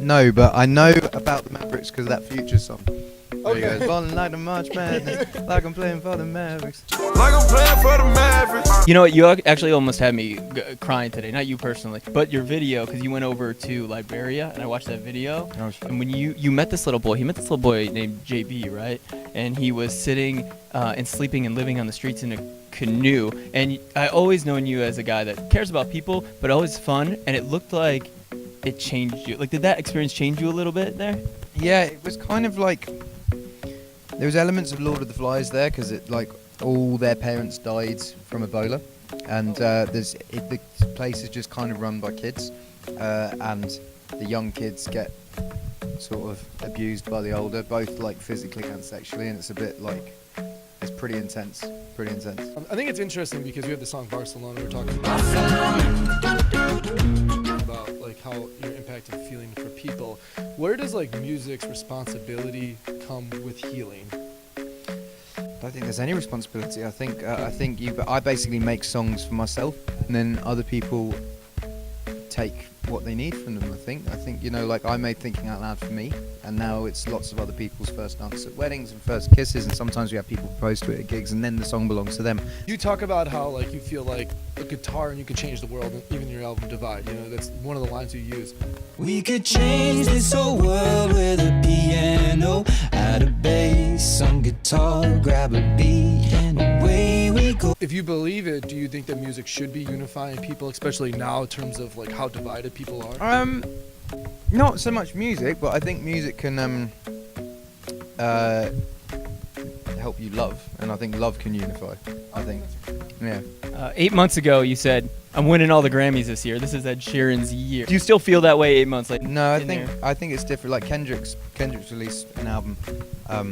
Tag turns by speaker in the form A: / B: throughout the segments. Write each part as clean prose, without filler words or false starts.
A: know, but I know about the Mavericks because of that Future song. There he goes, balling like the March Madness, like I'm playing for the Mavericks.
B: Like I'm playing for the Mavericks.
C: You know what? You actually almost had me crying today. Not you personally, but your video, because you went over to Liberia, and I watched that video. And when you met this little boy, he met this little boy named JB, right? And he was sitting and sleeping and living on the streets in a canoe. And I always known you as a guy that cares about people, but always fun. And it looked like it changed you. Like, did that experience change you a little bit there?
A: Yeah, it was kind of like, there was elements of Lord of the Flies there because it like all their parents died from Ebola, and the place is just kind of run by kids, and the young kids get sort of abused by the older, both like physically and sexually, and it's a bit like, it's pretty intense.
D: I think it's interesting because we have the song Barcelona. We're talking about like how you're impacting feeling for people. Where does like music's responsibility come with healing?
A: I don't think there's any responsibility. I think I basically make songs for myself, and then other people take what they need from them. I think you know, like I made Thinking Out Loud for me, and now it's lots of other people's first dance at weddings and first kisses, and sometimes we have people propose to it at gigs, and then the song belongs to them.
D: You talk about how like you feel like a guitar and you can change the world, and even your album Divide. You know, that's one of the lines you use.
E: We could change this whole world with a piano, add a bass, some guitar, grab a beat, and away we go.
D: If you believe it, do you think that music should be unifying people, especially now in terms of like how divided people are?
A: Not so much music, but I think music can help you love, and I think love can unify. I think, yeah.
C: 8 months ago, you said, "I'm winning all the Grammys this year. This is Ed Sheeran's year." Do you still feel that way 8 months later?
A: No, I think it's different. Like Kendrick's released an album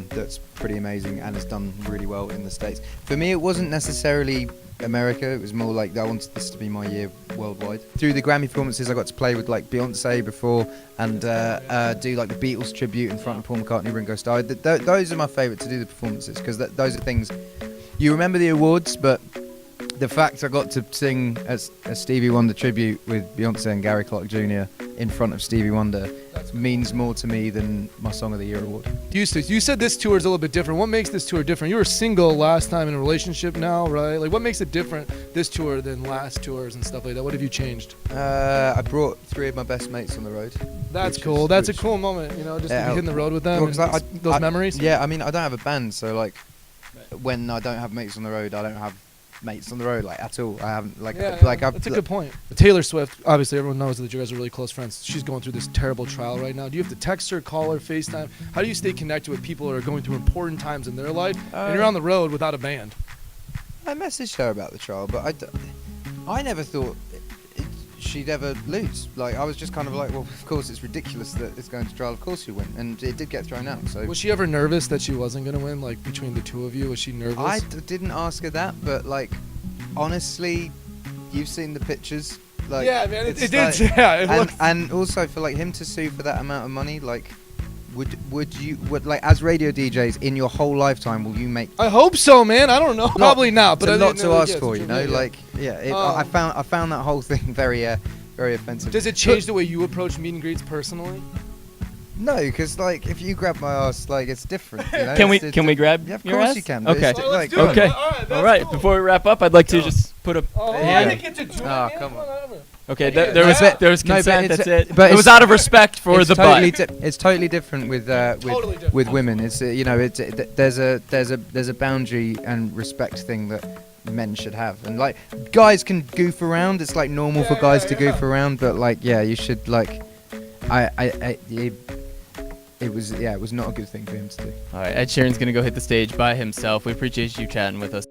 A: that's pretty amazing and has done really well in the States. For me, it wasn't necessarily America. It was more like I wanted this to be my year worldwide. Through the Grammy performances, I got to play with like Beyonce before, and do like the Beatles tribute in front of Paul McCartney, Ringo Starr. Those are my favourite to do the performances, because those are things you remember the awards, but the fact I got to sing a Stevie Wonder tribute with Beyonce and Gary Clark Jr. in front of Stevie Wonder means more to me than my Song of the Year award.
D: You said this tour is a little bit different. What makes this tour different? You were single last time, in a relationship now, right? Like, what makes it different this tour than last tours and stuff like that? What have you changed?
A: I brought 3 of my best mates on the road.
D: That's cool. That's a cool moment, you know, just to be hitting the road with them.
A: Well,
D: those memories.
A: Yeah, I mean, I don't have a band, so like, when I don't have mates on the road, I don't have mates on the road like at all. I haven't
D: that's a good point. Taylor Swift, obviously everyone knows that you guys are really close friends. She's going through this terrible trial right now. Do you have to text her, call her, FaceTime? How do you stay connected with people that are going through important times in their life and you're on the road without a band?
A: I messaged her about the trial, but I never thought she'd ever lose. Like, I was just kind of like, well, of course it's ridiculous that it's going to trial, of course you win, and it did get thrown out. So
D: was she ever nervous that she wasn't going to win? Like, between the two of you, was she nervous?
A: I didn't ask her that, but like, honestly, you've seen the pictures. Like,
D: yeah, man, it did.
A: Like,
D: Yeah,
A: and also for like him to sue for that amount of money, like, would like, as radio DJs in your whole lifetime, will you make?
D: I hope so, man. I don't know. Probably not. But
A: it's a lot to ask
D: yeah,
A: for, you know.
D: Yeah.
A: Like, yeah, I found that whole thing very offensive.
D: Does it change the way you approach meet and greets personally?
A: No, because like if you grab my ass, like it's different. You know?
C: Can we grab?
A: Yeah, of
C: your
A: course
C: ass?
A: you can.
C: Okay.
D: Let's do
C: Okay.
D: It.
C: All right.
D: Cool.
C: Before we wrap up, I'd like to just put a.
D: I didn't get to do it.
A: Oh, come on.
C: Okay, there was consent. That's it.
A: But
C: it was out of respect for the
A: totally
C: butt.
A: it's totally different with
D: Totally different.
A: with women. It's you know, there's a boundary and respect thing that men should have, and like guys can goof around. It's like normal for guys to goof around, but like you should like it was not a good thing for him to do.
C: All right, Ed Sheeran's gonna go hit the stage by himself. We appreciate you chatting with us.